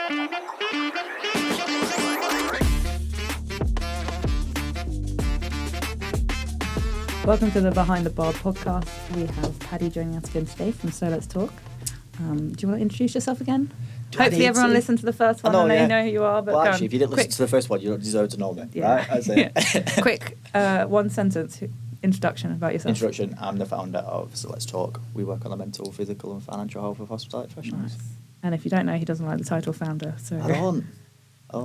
Welcome to the Behind the Bar podcast. We have Paddy joining us again today from So Let's Talk. Do you want to introduce yourself again? Hopefully everyone listened to the first one. I know you know who you are. But well, actually, if you didn't listen to the first one, you don't deserve to know me, right? That's it. Quick, one sentence introduction about yourself. Introduction, I'm the founder of So Let's Talk. We work on the mental, physical and financial health of hospitality professionals. Nice. And if you don't know, he doesn't like the title founder. So I don't.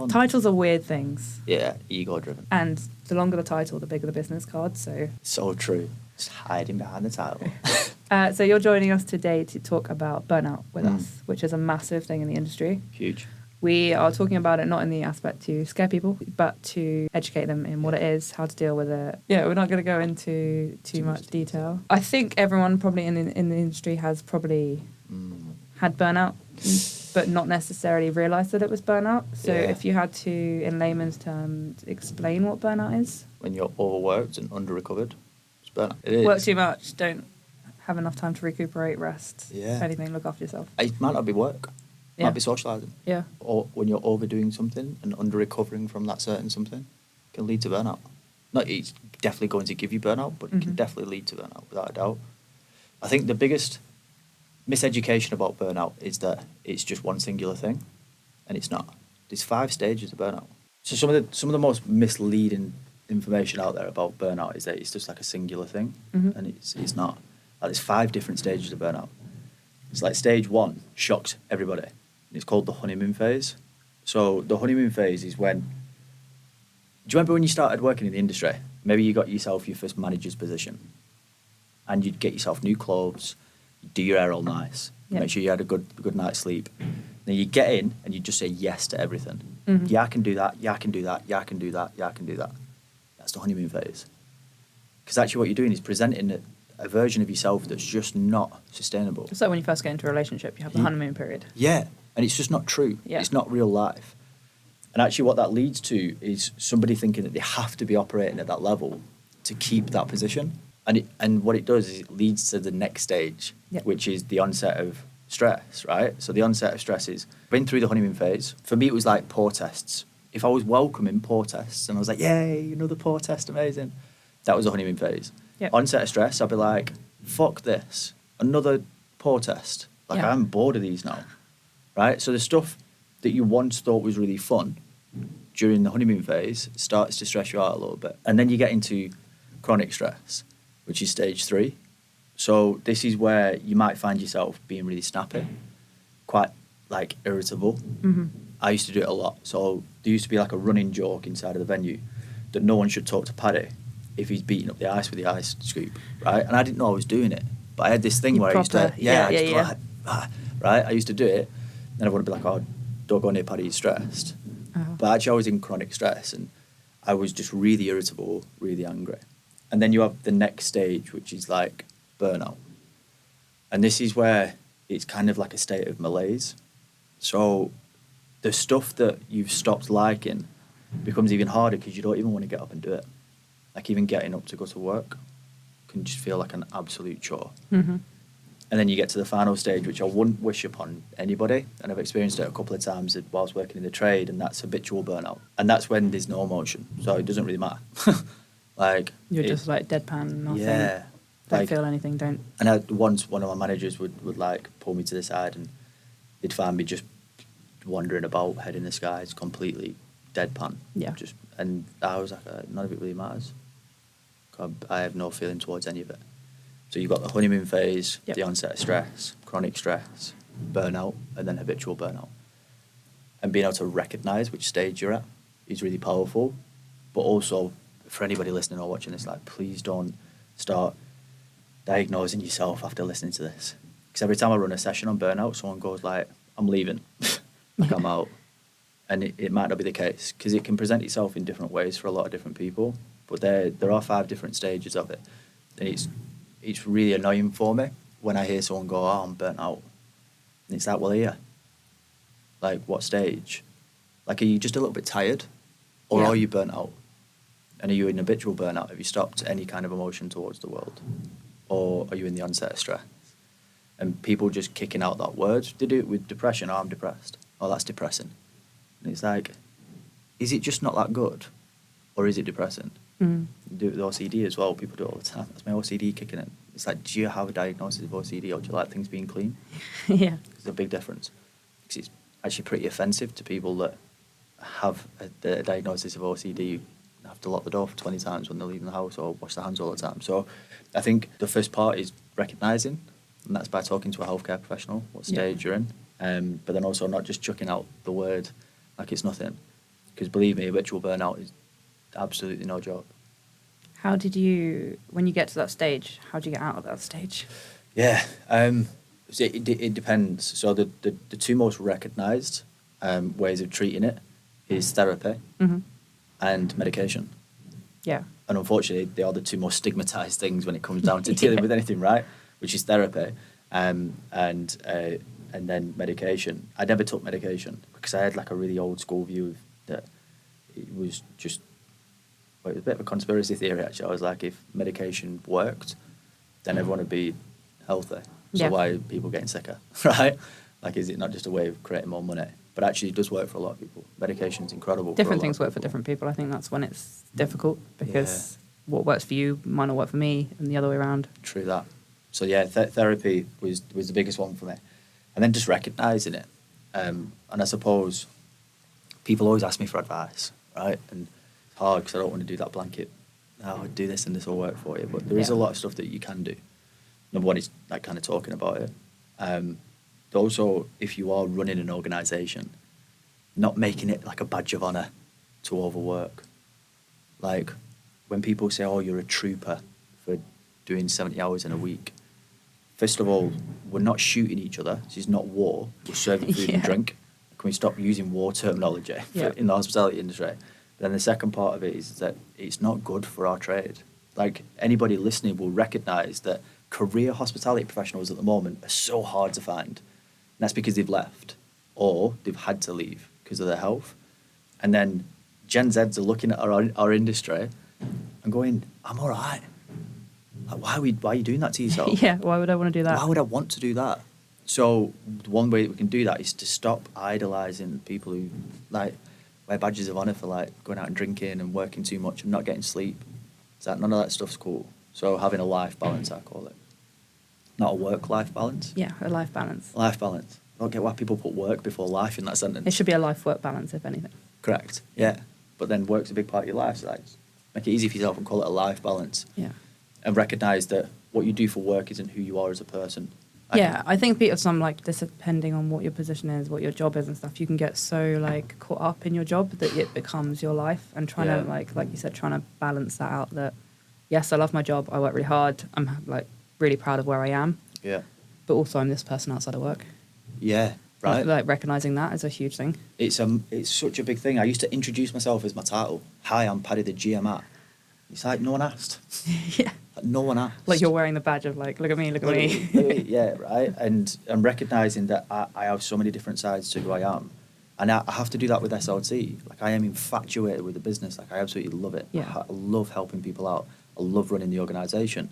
Titles are weird things. Yeah, ego-driven. And the longer the title, the bigger the business card. So true. Just hiding behind the title. So you're joining us today to talk about burnout with us, which is a massive thing in the industry. Huge. We are talking about it not in the aspect to scare people, but to educate them in what it is, how to deal with it. Yeah, we're not going to go into too much detail. I think everyone probably in the industry has probably had burnout, but not necessarily realised that it was burnout. So if you had to, in layman's terms, explain what burnout is. When you're overworked and under-recovered, it's burnout. It is. Work too much, don't have enough time to recuperate, rest. Yeah. If anything, look after yourself. It might not be work. It might be socialising. Yeah. Or when you're overdoing something and under-recovering from that certain something, it can lead to burnout. Not it's definitely going to give you burnout, but it can definitely lead to burnout, without a doubt. I think the biggest miseducation about burnout is that it's just one singular thing, and it's not. There's 5 stages of burnout. So some of the most misleading information out there about burnout is that it's just like a singular thing, and it's not. Like, there's 5 different stages of burnout. It's like stage 1 shocks everybody. It's called the honeymoon phase. So the honeymoon phase is when. Do you remember when you started working in the industry? Maybe you got yourself your first manager's position, and you'd get yourself new clothes. Do your hair all nice. Yep. Make sure you had a good night's sleep. Then you get in and you just say yes to everything. Yeah, I can do that. Yeah, I can do that. Yeah, I can do that. Yeah, I can do that. That's the honeymoon phase. Because actually what you're doing is presenting a version of yourself that's just not sustainable. So when you first get into a relationship, you have the honeymoon period. Yeah, and it's just not true. Yeah. It's not real life. And actually what that leads to is somebody thinking that they have to be operating at that level to keep that position. And what it does is it leads to the next stage, which is the onset of stress, right? So the onset of stress is, been through the honeymoon phase. For me, it was like pour tests. If I was welcoming pour tests and I was like, yay, another pour test, amazing. That was the honeymoon phase. Yep. Onset of stress, I'd be like, fuck this, another pour test. Like, I'm bored of these now, right? So the stuff that you once thought was really fun during the honeymoon phase starts to stress you out a little bit. And then you get into chronic stress, which is stage 3. So this is where you might find yourself being really snappy, quite like irritable. I used to do it a lot. So there used to be like a running joke inside of the venue that no one should talk to Paddy if he's beating up the ice with the ice scoop, right? And I didn't know I was doing it, but I had this thing where I used to, right? I used to do it, and I would be like, oh, don't go near Paddy, he's stressed. But actually I was in chronic stress, and I was just really irritable, really angry. And then you have the next stage, which is like burnout. And this is where it's kind of like a state of malaise. So the stuff that you've stopped liking becomes even harder because you don't even want to get up and do it. Like even getting up to go to work can just feel like an absolute chore. And then you get to the final stage, which I wouldn't wish upon anybody. And I've experienced it a couple of times whilst working in the trade, and that's habitual burnout. And that's when there's no emotion. So it doesn't really matter. Like you're just like deadpan, nothing. Yeah. Don't feel anything, don't. And once one of my managers would like pull me to the side, and they'd find me just wandering about, head in the skies, completely deadpan. Yeah. And I was like, none of it really matters. I have no feeling towards any of it. So you've got the honeymoon phase, the onset of stress, chronic stress, burnout, and then habitual burnout. And being able to recognise which stage you're at is really powerful. But also, for anybody listening or watching this, like, please don't start diagnosing yourself after listening to this. Because every time I run a session on burnout, someone goes like, I'm leaving, like I'm out. And it might not be the case, because it can present itself in different ways for a lot of different people. But there are 5 different stages of it. And it's really annoying for me when I hear someone go, oh, I'm burnt out. And it's like, well, yeah. Like, what stage? Like, are you just a little bit tired? Or are you burnt out? And are you in habitual burnout? Have you stopped any kind of emotion towards the world? Or are you in the onset of stress? And people just kicking out that word. They do it with depression. Oh, I'm depressed. oh, that's depressing. And it's like, is it just not that good? Or is it depressing? Mm. You do it with OCD as well. People do it all the time. That's my OCD kicking in. It's like, do you have a diagnosis of OCD or do you like things being clean? Yeah. There's a big difference. Because it's actually pretty offensive to people that have a diagnosis of OCD and have to lock the door for 20 times when they're leaving the house or wash their hands all the time. So I think the first part is recognising, and that's by talking to a healthcare professional, what stage you're in. But then also not just chucking out the word like it's nothing. Because believe me, habitual burnout is absolutely no joke. How did you, when you get to that stage, how do you get out of that stage? Yeah, so it depends. So the two most recognised ways of treating it is therapy and medication. Yeah. And unfortunately, they are the two most stigmatised things when it comes down to dealing with anything, right? Which is therapy and then medication. I never took medication because I had like a really old school view of that it was just, well, it was a bit of a conspiracy theory actually. I was like, if medication worked, then everyone would be healthy. So why are people getting sicker, right? Like, is it not just a way of creating more money? But actually, it does work for a lot of people. Medication's incredible. Different things work for different people. I think that's when it's difficult because what works for you might not work for me and the other way around. True that. So yeah, therapy was the biggest one for me. And then just recognising it. And I suppose people always ask me for advice, right? And it's hard because I don't want to do that blanket, oh, do this and this will work for you. But there is a lot of stuff that you can do. Number one is like kind of talking about it. But also, if you are running an organisation, not making it like a badge of honour to overwork. Like when people say, oh, you're a trooper for doing 70 hours in a week. First of all, we're not shooting each other. This is not war. We're serving food and drink. Can we stop using war terminology in the hospitality industry? But then the second part of it is that it's not good for our trade. Like anybody listening will recognise that career hospitality professionals at the moment are so hard to find. And that's because they've left or they've had to leave because of their health. And then Gen Zs are looking at our industry and going, I'm all right. Like, why are you doing that to yourself? Yeah, why would I want to do that? Why would I want to do that? So one way that we can do that is to stop idolising people who like wear badges of honour for like going out and drinking and working too much and not getting sleep. It's like none of that stuff's cool. So having a life balance, I call it. Not a work-life balance. Yeah, a life balance. Life balance. I don't get why people put work before life in that sentence. It should be a life-work balance, if anything. Correct, yeah. But then work's a big part of your life, so like, make it easy for yourself and call it a life balance. Yeah. And recognise that what you do for work isn't who you are as a person. I think depending on what your position is, what your job is and stuff, you can get so like caught up in your job that it becomes your life, and trying to like you said, trying to balance that out. That yes, I love my job, I work really hard, I'm like really proud of where I am. Yeah. But also I'm this person outside of work. Yeah. Right. Like recognizing that is a huge thing. It's such a big thing. I used to introduce myself as my title. Hi, I'm Paddy the GM. It's like no one asked. Yeah. Like, no one asked. Like you're wearing the badge of like, look at me. Look at me. Yeah, right. And I'm recognising that I have so many different sides to who I am. And I have to do that with SLT. Like I am infatuated with the business. Like I absolutely love it. Yeah. I love helping people out. I love running the organisation.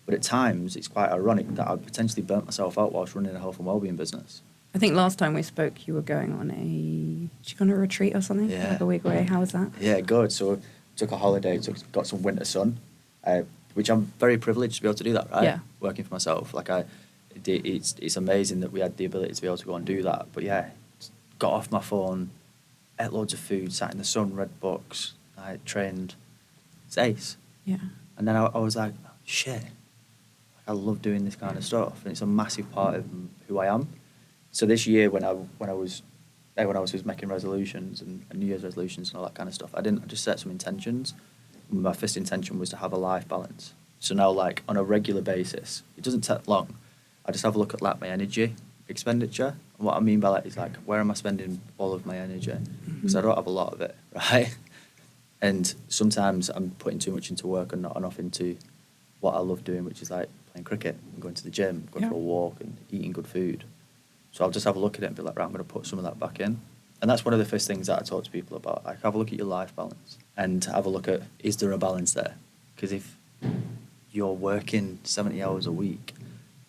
But at times it's quite ironic that I've potentially burnt myself out whilst running a health and wellbeing business. I think last time we spoke, you were going on did you go on a retreat or something? Yeah. Like a week away. How was that? Yeah, good. So took a holiday, got some winter sun, which I'm very privileged to be able to do that, right? Yeah. Working for myself. Like it's amazing that we had the ability to be able to go and do that. But yeah, got off my phone, ate loads of food, sat in the sun, read books, I trained. It's ace. Yeah. And then I was like, shit, I love doing this kind of stuff, and it's a massive part of who I am. So this year, when I was making resolutions and New Year's resolutions and all that kind of stuff, I just set some intentions. My first intention was to have a life balance. So now, like on a regular basis, it doesn't take long. I just have a look at like my energy expenditure, and what I mean by that is like, where am I spending all of my energy? Because I don't have a lot of it, right? And sometimes I'm putting too much into work and not enough into what I love doing, which is like playing cricket and going to the gym, going for a walk and eating good food. So I'll just have a look at it and be like, right, I'm going to put some of that back in. And that's one of the first things that I talk to people about. Like, have a look at your life balance and have a look at, is there a balance there? Because if you're working 70 hours a week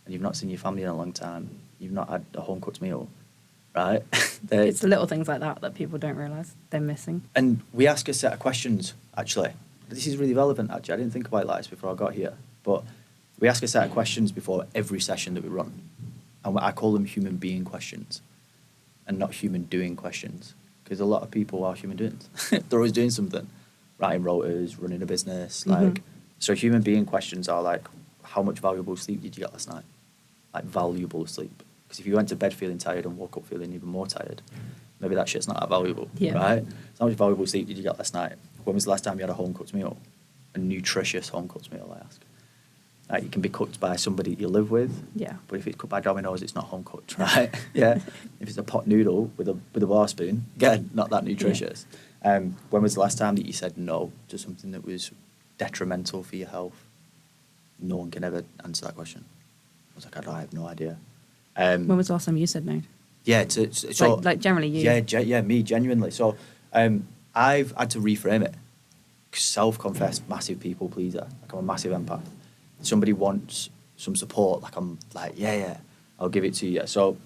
and you've not seen your family in a long time, you've not had a home-cooked meal, right? It's the little things like that people don't realise they're missing. And we ask a set of questions, actually. This is really relevant, actually. I didn't think about it like this before I got here. But we ask a set of questions before every session that we run. And I call them human being questions and not human doing questions. Because a lot of people are human doings. They're always doing something. Writing rotors, running a business. So human being questions are like, how much valuable sleep did you get last night? Like valuable sleep. Because if you went to bed feeling tired and woke up feeling even more tired, maybe that shit's not that valuable, right? So how much valuable sleep did you get last night? When was the last time you had a home-cooked meal? A nutritious home-cooked meal, I ask. Like, it can be cooked by somebody you live with, but if it's cooked by Domino's, it's not home-cooked, right? If it's a pot noodle with a bar spoon, again, not that nutritious. When was the last time that you said no to something that was detrimental for your health? No one can ever answer that question. I was like, I have no idea. When was the last time you said no? Yeah, so like generally you. Yeah, me genuinely. So I've had to reframe it. Self-confessed massive people pleaser. Like, I'm a massive empath. Somebody wants some support, like I'm like, I'll give it to you. So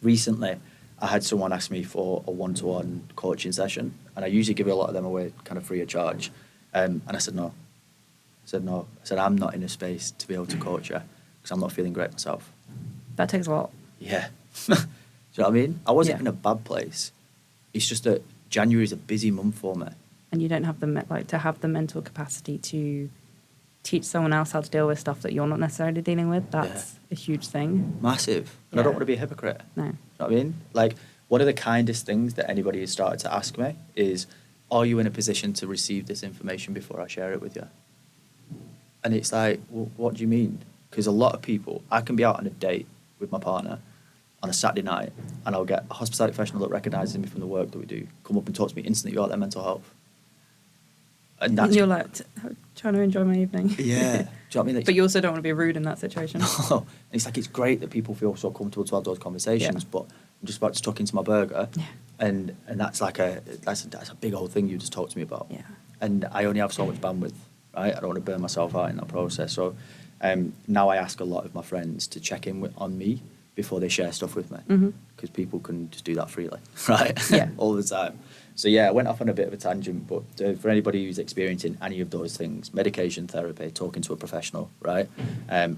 recently I had someone ask me for a one-to-one coaching session, and I usually give a lot of them away kind of free of charge. And I said no. I said I'm not in a space to be able to coach you because I'm not feeling great myself. That takes a lot. Yeah. Do you know what I mean? I wasn't in a bad place. It's just that January is a busy month for me. And you don't have the mental capacity to teach someone else how to deal with stuff that you're not necessarily dealing with. That's a huge thing. Massive. And I don't want to be a hypocrite. No. You know what I mean? Like, one of the kindest things that anybody has started to ask me is, are you in a position to receive this information before I share it with you? And it's like, well, what do you mean? Because a lot of people, I can be out on a date with my partner on a Saturday night, and I'll get a hospitality professional that recognises me from the work that we do, come up and talk to me instantly about their mental health. And you're like, trying to enjoy my evening. Yeah. Do you know what I mean? But you also don't want to be rude in that situation. No. And it's like, it's great that people feel so comfortable to have those conversations, but I'm just about to tuck into my burger. Yeah. And that's like that's a big old thing you just talked to me about. Yeah. And I only have so much bandwidth, right? I don't want to burn myself out in that process. So now I ask a lot of my friends to check in on me before they share stuff with me, because people can just do that freely, right? Yeah. All the time. So yeah, I went off on a bit of a tangent, but for anybody who's experiencing any of those things, medication, therapy, talking to a professional, right?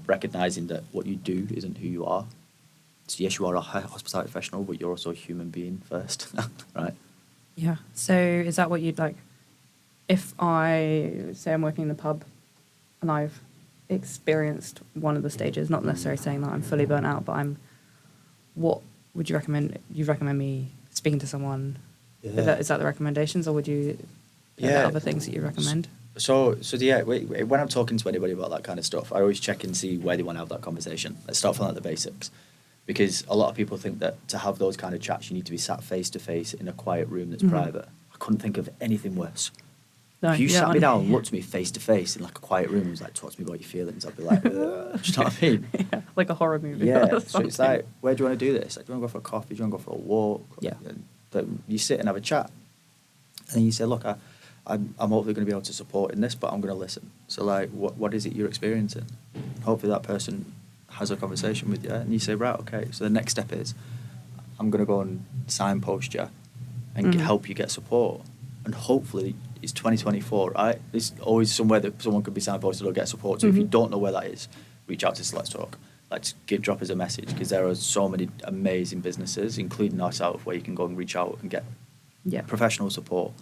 Recognizing that what you do isn't who you are. So yes, you are a hospitality professional, but you're also a human being first, right? Yeah. So is that what you'd like? If I say I'm working in the pub and I've experienced one of the stages, not necessarily saying that I'm fully burnt out, but what would you recommend? You recommend me speaking to someone? Yeah. Is that the recommendations, or would you have other things that you recommend? So yeah, when I'm talking to anybody about that kind of stuff, I always check and see where they want to have that conversation. Let's start from the basics. Because a lot of people think that to have those kind of chats, you need to be sat face to face in a quiet room that's private. I couldn't think of anything worse. No, if you sat me down and looked at me face to face in like a quiet room and was like, talk to me about your feelings, I'd be like, do you know what I mean? Yeah, like a horror movie. Yeah, so it's like, where do you want to do this? Like, do you want to go for a coffee? Do you want to go for a walk? Yeah. You sit and have a chat. And then you say, look, I'm hopefully going to be able to support in this, but I'm going to listen. So like, what is it you're experiencing? Hopefully that person has a conversation with you, and you say, right, okay, so the next step is I'm going to go and signpost you and help you get support. And hopefully it's 2024, right? There's always somewhere that someone could be signposted or get support. So if you don't know where that is, reach out to us, let's talk. Let's drop us a message, because there are so many amazing businesses, including ourselves, where you can go and reach out and get professional support.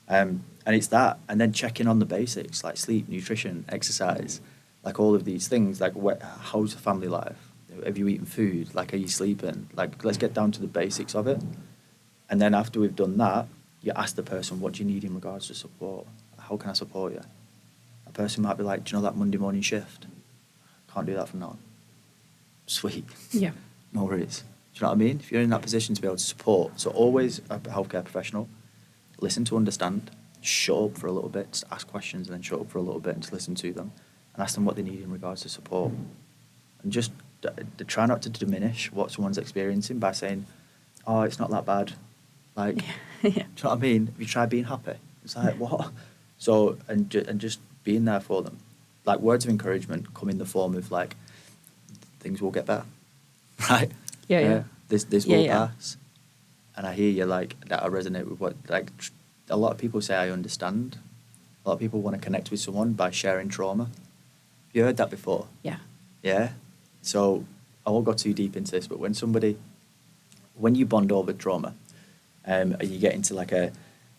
And it's that, and then checking on the basics like sleep, nutrition, exercise, like all of these things. Like, how's the family life? Have you eaten food? Like, are you sleeping? Like, let's get down to the basics of it. And then after we've done that, you ask the person, what do you need in regards to support? How can I support you? A person might be like, do you know that Monday morning shift? Can't do that from now on. Sweet. Yeah. No worries. Do you know what I mean? If you're in that position to be able to support, so always a healthcare professional, listen to understand, shut up for a little bit, just ask questions and then shut up for a little bit and just listen to them and ask them what they need in regards to support. And just try not to diminish what someone's experiencing by saying, oh, it's not that bad. Like, do you know what I mean? Have you tried being happy? It's like, what? So, and just being there for them. Like, words of encouragement come in the form of, like, things will get better, right? Yeah. This will pass. And I hear you, like, that I resonate with what, like, a lot of people say I understand. A lot of people want to connect with someone by sharing trauma. Have you heard that before? Yeah. Yeah? So I won't go too deep into this, but when you bond over trauma, and you get into like a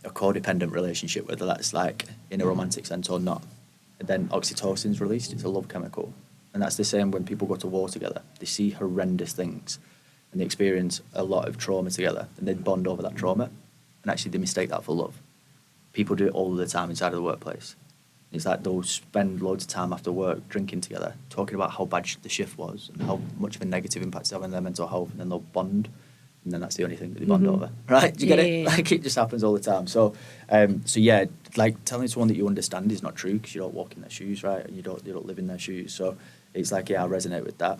codependent relationship, whether that's like in a romantic sense or not, and then oxytocin's released, it's a love chemical. And that's the same when people go to war together. They see horrendous things and they experience a lot of trauma together and they bond over that trauma. And actually they mistake that for love. People do it all the time inside of the workplace. It's like they'll spend loads of time after work drinking together, talking about how bad the shift was and how much of a negative impact it's having on their mental health, and then they'll bond. And then that's the only thing that they bond over, right? Do you get it? Like, it just happens all the time. So, yeah, like, telling someone that you understand is not true because you don't walk in their shoes, right? And you don't live in their shoes. So it's like, yeah, I resonate with that.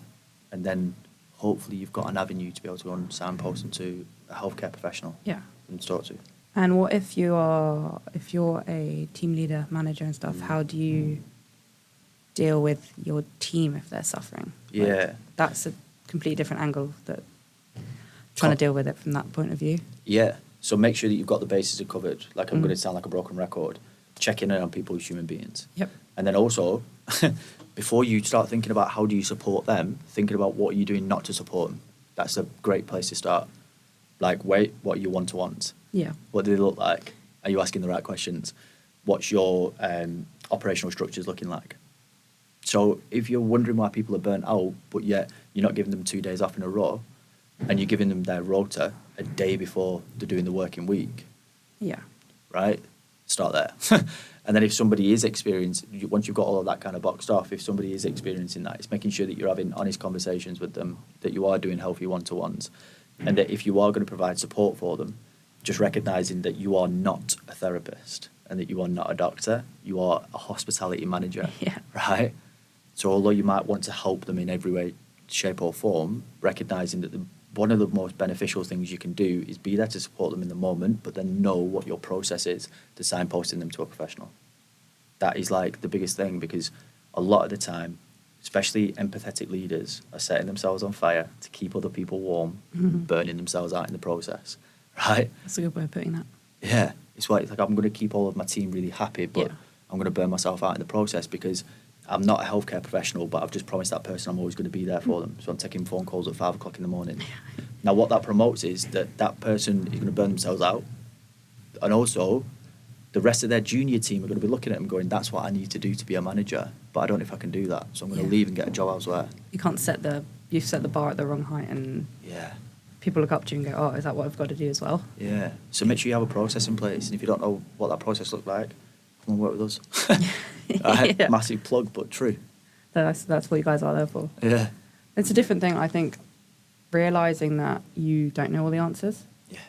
And then hopefully you've got an avenue to be able to signpost them to a healthcare professional. Yeah. And talk to. And what if you're a team leader, manager and stuff, how do you deal with your team if they're suffering? Yeah. Like, that's a completely different angle, that trying to deal with it from that point of view. Yeah. So make sure that you've got the bases covered. Like, I'm going to sound like a broken record. Checking in on people as human beings. Yep. And then also, before you start thinking about how do you support them, thinking about what are you doing not to support them. That's a great place to start. Like, wait, what are your one-to-ones? Yeah. What do they look like? Are you asking the right questions? What's your operational structures looking like? So if you're wondering why people are burnt out, but yet you're not giving them 2 days off in a row, and you're giving them their rota a day before they're doing the working week. Yeah. Right? Start there. And then if somebody is experiencing, once you've got all of that kind of boxed off, if somebody is experiencing that, it's making sure that you're having honest conversations with them, that you are doing healthy one-to-ones, and that if you are going to provide support for them, just recognising that you are not a therapist and that you are not a doctor, you are a hospitality manager, right? So although you might want to help them in every way, shape or form, recognising that one of the most beneficial things you can do is be there to support them in the moment, but then know what your process is to signposting them to a professional. That is like the biggest thing, because a lot of the time, especially empathetic leaders, are setting themselves on fire to keep other people warm, burning themselves out in the process, right? That's a good way of putting that. Yeah. It's like I'm going to keep all of my team really happy, but I'm going to burn myself out in the process because I'm not a healthcare professional, but I've just promised that person I'm always going to be there for them. So I'm taking phone calls at 5 o'clock in the morning. Now, what that promotes is that person is going to burn themselves out. And also, the rest of their junior team are going to be looking at them going, that's what I need to do to be a manager, but I don't know if I can do that. So I'm going to leave and get a job elsewhere. You can't you've set the bar at the wrong height, and people look up to you and go, oh, is that what I've got to do as well? Yeah. So make sure you have a process in place. And if you don't know what that process looks like, come and work with us. Massive plug, but true. That's what you guys are there for. Yeah. It's a different thing, I think, realising that you don't know all the answers. Yeah.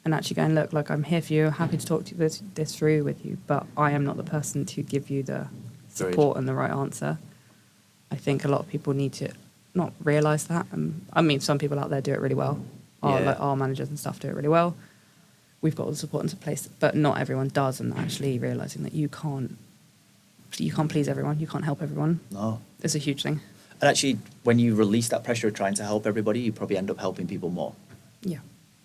And actually going, look, like, I'm here for you, happy to talk to this through with you, but I am not the person to give you the support and the right answer. I think a lot of people need to not realise that. I mean, some people out there do it really well. Our managers and stuff do it really well. We've got all the support into place, but not everyone does, and actually realising that you can't please everyone, you can't help everyone. No. It's a huge thing. And actually, when you release that pressure of trying to help everybody, you probably end up helping people more. Yeah.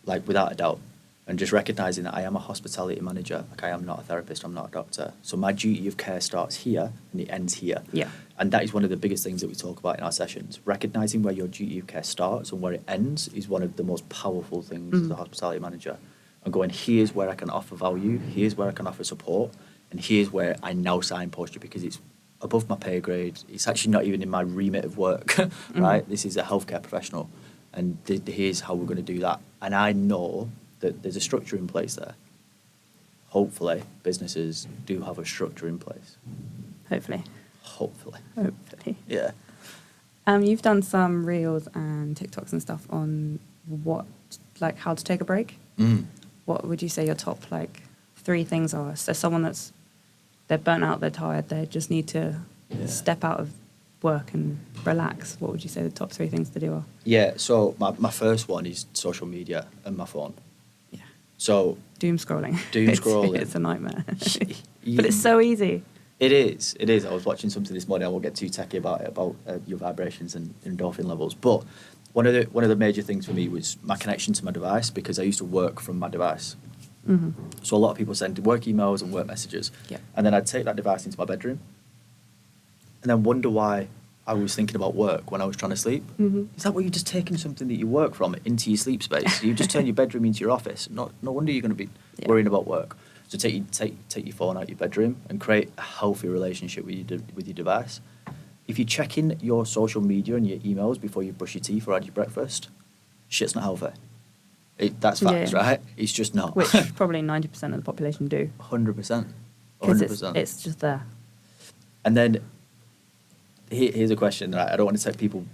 Like, without a doubt. And just recognising that I am a hospitality manager, like, I am not a therapist, I'm not a doctor. So my duty of care starts here and it ends here. Yeah. And that is one of the biggest things that we talk about in our sessions. Recognising where your duty of care starts and where it ends is one of the most powerful things as a hospitality manager. And going, here's where I can offer value, here's where I can offer support, and here's where I now signpost you because it's above my pay grade. It's actually not even in my remit of work, right? This is a healthcare professional, and here's how we're going to do that. And I know that there's a structure in place there. Hopefully, businesses do have a structure in place. Hopefully. Yeah. You've done some reels and TikToks and stuff on how to take a break. What would you say your top 3 things are? So someone they're burnt out, they're tired, they just need to step out of work and relax. What would you say the top 3 things to do are? Yeah, so my first one is social media and my phone. Yeah. So doom scrolling. It's a nightmare. But it's so easy. It is. I was watching something this morning. I won't get too techy about it, about your vibrations and endorphin levels. But one of the major things for me was my connection to my device, because I used to work from my device. Mm-hmm. So a lot of people send work emails and work messages, and then I'd take that device into my bedroom, and then wonder why I was thinking about work when I was trying to sleep. Mm-hmm. Is that what you're just taking something that you work from into your sleep space? You just turn your bedroom into your office. No wonder you're going to be worrying about work. So take your phone out your bedroom and create a healthy relationship with your device. If you're checking your social media and your emails before you brush your teeth or had your breakfast, shit's not healthy. That's facts, right? It's just not. Which probably 90% of the population do. 100%. 100%. It's just there. And then here's a question that I don't want to take people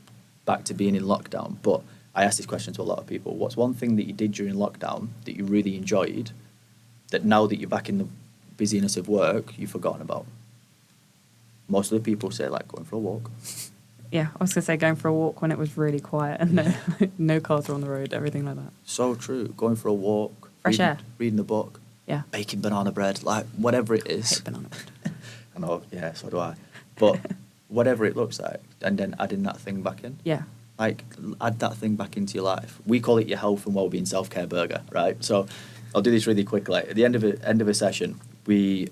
back to being in lockdown, but I asked this question to a lot of people. What's one thing that you did during lockdown that you really enjoyed that now that you're back in the busyness of work, you've forgotten about? Most of the people say, like, going for a walk. Yeah, I was going to say going for a walk when it was really quiet and no cars were on the road, everything like that. So true. Going for a walk. Fresh air. Reading the book. Yeah. Baking banana bread. Like, whatever it is. I hate banana bread. I know, yeah, so do I. But whatever it looks like, and then adding that thing back in. Yeah. Like, add that thing back into your life. We call it your health and wellbeing self-care burger, right? So I'll do this really quickly. At the end of a session, we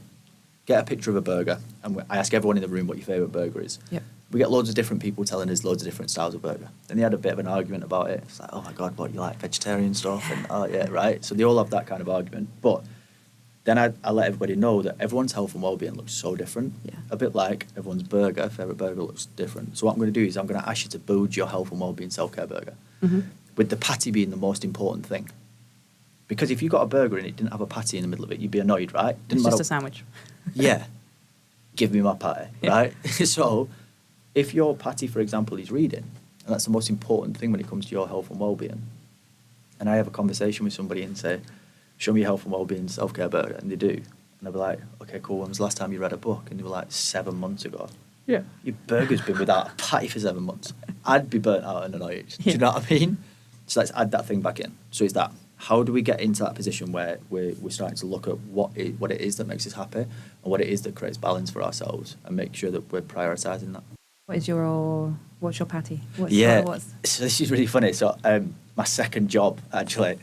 get a picture of a burger, and I ask everyone in the room what your favourite burger is. Yep. We get loads of different people telling us loads of different styles of burger. Then they had a bit of an argument about it. It's like, oh my God, what, you like vegetarian stuff? And oh yeah, right? So they all have that kind of argument. But then I let everybody know that everyone's health and well-being looks so different. Yeah. A bit like everyone's favourite burger looks different. So what I'm going to do is I'm going to ask you to build your health and well-being self-care burger. Mm-hmm. With the patty being the most important thing. Because if you got a burger and it didn't have a patty in the middle of it, you'd be annoyed, right? It's just a sandwich. Yeah. Give me my patty, right? So if your patty, for example, is reading, and that's the most important thing when it comes to your health and well-being, and I have a conversation with somebody and say, show me your health and well-being self-care burger, and they do, and I'll be like, okay, cool, when was the last time you read a book? And they were like, 7 months ago. Yeah. Your burger's been without a patty for 7 months. I'd be burnt out and annoyed. Do you know what I mean? So let's add that thing back in. So it's that. How do we get into that position where we're starting to look at what it is that makes us happy and what it is that creates balance for ourselves, and make sure that we're prioritising that? What's your patty? So this is really funny. So my second job actually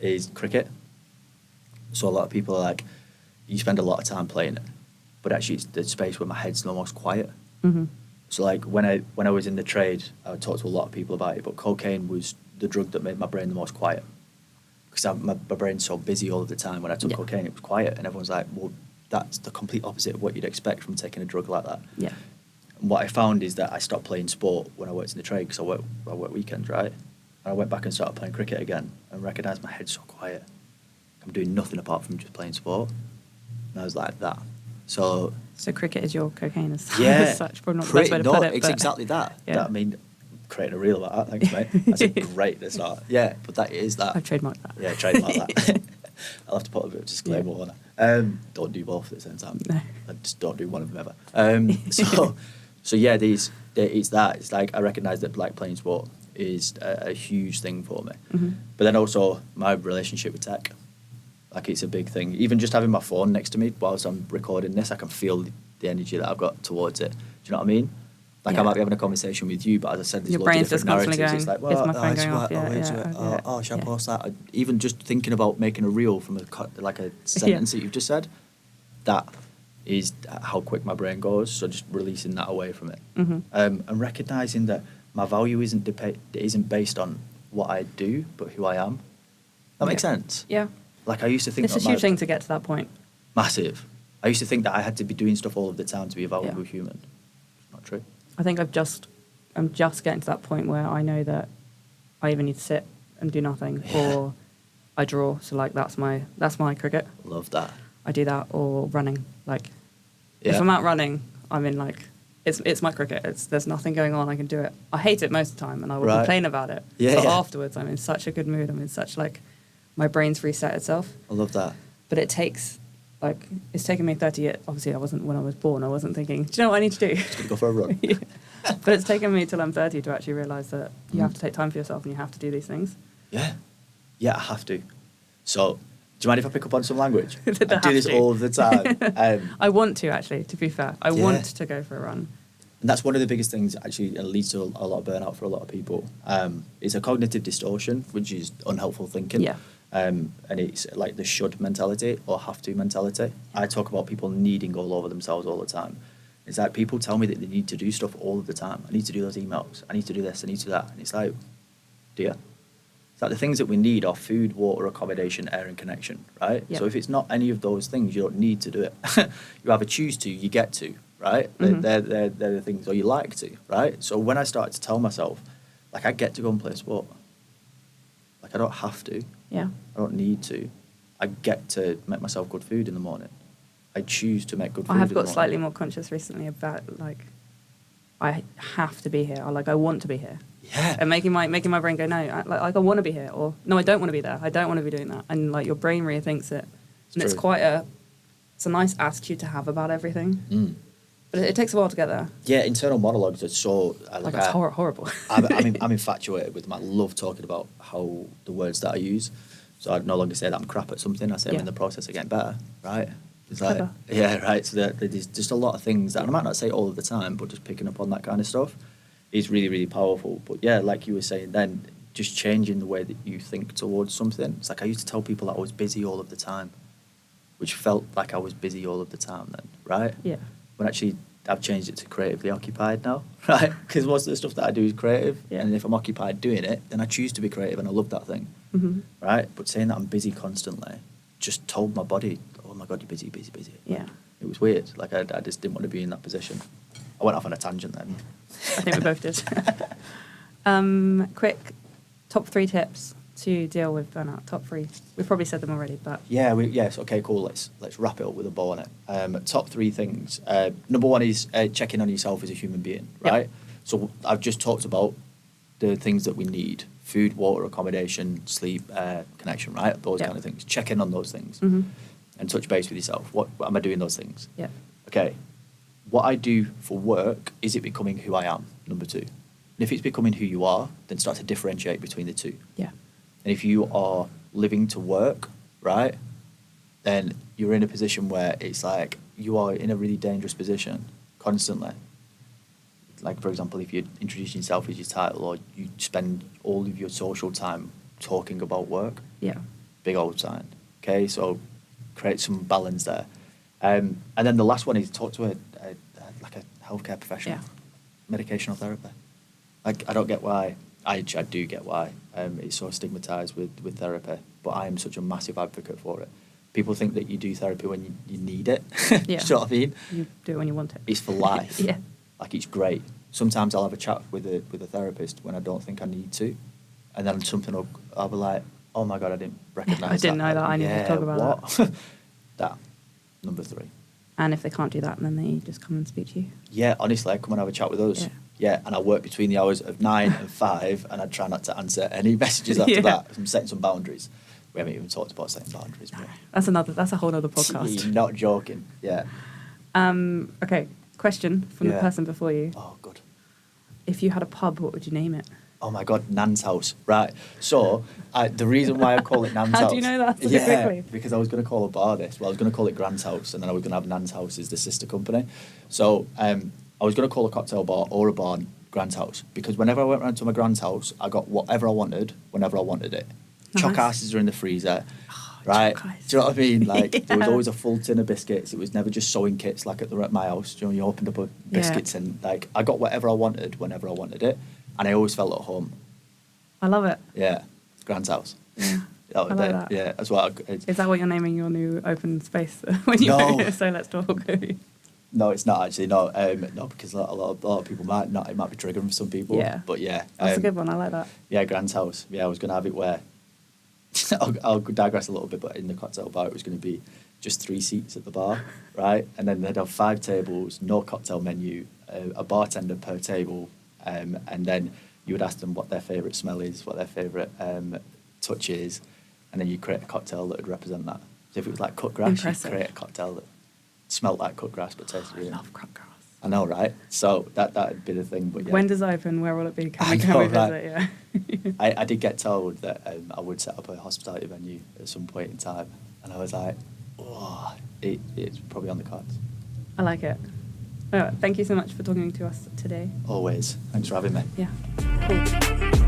is cricket. So a lot of people are like, you spend a lot of time playing it, but actually it's the space where my head's the most quiet. Mm-hmm. So like when I was in the trade, I would talk to a lot of people about it, but cocaine was the drug that made my brain the most quiet, because my brain's so busy all of the time. When I took cocaine, it was quiet, and everyone's like, well, that's the complete opposite of what you'd expect from taking a drug like that. Yeah. And what I found is that I stopped playing sport when I worked in the trade, because I work weekends, right? And I went back and started playing cricket again and recognised my head's so quiet. I'm doing nothing apart from just playing sport. And I was like that. So cricket is your cocaine as such. Probably not the best way to put it. It's exactly that. Yeah. I mean, creating a reel about that, thanks, mate. That's a great start. Yeah, but that is that. I've trademarked that. Yeah, trademark that. I'll have to put a bit of disclaimer on it. Don't do both at the same time. No. I just don't do one of them ever. So yeah, it's that. It's like I recognise that like playing sport is a huge thing for me. Mm-hmm. But then also my relationship with tech. Like, it's a big thing. Even just having my phone next to me whilst I'm recording this, I can feel the energy that I've got towards it. Do you know what I mean? Like, I might be having a conversation with you, but as I said, there's your loads brain's of different just narratives. constantly going, It's like, well, is my phone going off? Should I post that? Even just thinking about making a reel from a sentence that you've just said, that is how quick my brain goes. So just releasing that away from it. Mm-hmm. And recognising that my value isn't based on what I do, but who I am. That makes sense? Yeah. Like, I used to think... It's a huge thing to get to that point. Massive. I used to think that I had to be doing stuff all of the time to be a valuable human. It's not true. I think I'm just getting to that point where I know that I either need to sit and do nothing or I draw. So, like, that's my cricket. Love that. I do that, or running. Like, if I'm out running, I'm in, like... It's my cricket. There's nothing going on. I can do it. I hate it most of the time, and I will complain about it. But afterwards, I'm in such a good mood. I'm in such, like... My brain's reset itself. I love that. But it takes, like, it's taken me 30 years. Obviously, when I was born, I wasn't thinking, do you know what I need to do? Just gonna go for a run. But it's taken me till I'm 30 to actually realise that you have to take time for yourself and you have to do these things. Yeah. Yeah, I have to. So, do you mind if I pick up on some language? I do this all the time. I want to, actually, to be fair. I want to go for a run. And that's one of the biggest things, actually, that leads to a lot of burnout for a lot of people. It's a cognitive distortion, which is unhelpful thinking. Yeah. And it's like the should mentality or have to mentality. I talk about people needing all over themselves all the time. It's like people tell me that they need to do stuff all of the time. I need to do those emails. I need to do this. I need to do that. And it's like, do you? It's like the things that we need are food, water, accommodation, air, and connection, right? Yep. So if it's not any of those things, you don't need to do it. You either choose to, you get to, right? Mm-hmm. They're the things, or you like to, right? So when I started to tell myself, like, I get to go and play sport. Like, I don't have to. Yeah. I don't need to. I get to make myself good food in the morning. I choose to make good food I have in the got morning. slightly more conscious recently about, like, I have to be here, or like I want to be here. Yeah. And making my brain go, no, I want to be here, or no, I don't want to be there. I don't want to be doing that. And like your brain rethinks it. And it's true. it's a nice attitude to have about everything. Mm. But it takes a while to get there. Yeah, internal monologues are so... Like it's horrible. I'm infatuated with them. I love talking about how the words that I use. So I no longer say that I'm crap at something. I say I'm in the process of getting better, right? It's like, Clever. yeah, right. So there's just a lot of things that, and I might not say it all of the time, but just picking up on that kind of stuff is really, really powerful. But yeah, like you were saying then, just changing the way that you think towards something. It's like I used to tell people that I was busy all of the time, which felt like I was busy all of the time then, right? Yeah. When actually I've changed it to creatively occupied now, right? Because most of the stuff that I do is creative. Yeah. And if I'm occupied doing it, then I choose to be creative and I love that thing, Mm-hmm. right? But saying that I'm busy constantly just told my body, oh my God, you're busy, busy, busy. Yeah. It was weird. Like I just didn't want to be in that position. I went off on a tangent then. I think we both did. Quick top 3 tips to deal with burnout. Top 3. We've probably said them already, but Yes. Okay. Cool. Let's wrap it up with a bow on it. Top 3 things. Number 1 is checking on yourself as a human being, right? Yep. So I've just talked about the things that we need: food, water, accommodation, sleep, connection, right? Those Yep. kind of things. Check in on those things Mm-hmm. and touch base with yourself. What am I doing those things? Yeah. Okay. What I do for work, is it becoming who I am? Number 2. And if it's becoming who you are, then start to differentiate between the two. Yeah. And if you are living to work, right, then you're in a position where it's like you are in a really dangerous position constantly. Like, for example, if you introduce yourself as your title, or you spend all of your social time talking about work, Yeah. big old sign. Okay, so create some balance there. And then the last one is talk to a healthcare professional, Yeah. medication or therapy. Like, I don't get why. I do get why it's so stigmatized with therapy, but I am such a massive advocate for it. People think that you do therapy when you need it. Yeah. Do you know what I mean? You do it when you want it. It's for life. Yeah. Like, it's great. Sometimes I'll have a chat with a therapist when I don't think I need to, and then I'll be like, oh my God, I didn't recognise that. I didn't know that. I need to talk about that. That. Number 3. And if they can't do that, then they just come and speak to you. Yeah, honestly, I'd come and have a chat with us. Yeah. Yeah, and I work between the hours of 9 and 5, and I try not to answer any messages after Yeah. that. I'm setting some boundaries. We haven't even talked about setting boundaries. No, But that's a whole other podcast. You're not joking. Yeah. Okay, question from the Yeah. person before you. Oh, good. If you had a pub, what would you name it? Oh my God, Nan's house. Right. So the reason why I call it Nan's house. How do you know that so Yeah, quickly? because I was going to call a bar this. Well, I was going to call it Grant's house, and then I was going to have Nan's house as the sister company. So I was going to call a cocktail bar or a bar Grant's house, because whenever I went round to my Grant's house, I got whatever I wanted whenever I wanted it. Nice. Choc asses are in the freezer. Oh, Right, choc ice. do you know what I mean? Like, there was Yeah. always a full tin of biscuits. It was never just sewing kits like at my house. Do you know, you opened up a biscuits and like I got whatever I wanted whenever I wanted it, and I always felt at home. I love it. Yeah, Grant's house. Yeah. I love that. Yeah, that's what. Is that what you're naming your new open space when you No. So let's talk. No, it's not actually. No, because a lot of people might not. It might be triggering for some people. Yeah. But yeah, That's a good one. I like that. Yeah, Grant's house. Yeah, I was gonna have it where. I'll digress a little bit, but in the cocktail bar, it was going to be just 3 seats at the bar, right? And then they'd have 5 tables, no cocktail menu, a bartender per table, and then you would ask them what their favourite smell is, what their favourite touch is, and then you create a cocktail that would represent that. So if it was like cut grass, Impressive. you'd create a cocktail that smelled like cut grass but tasted I really. love crop grass. I know, right? So that'd be the thing. But yeah. When does it open? Where will it be? I Can know, we right? visit? Yeah. I did get told that I would set up a hospitality venue at some point in time, and I was like, oh, it's probably on the cards. I like it. Thank you so much for talking to us today. Always. Thanks for having me. Yeah. Cool.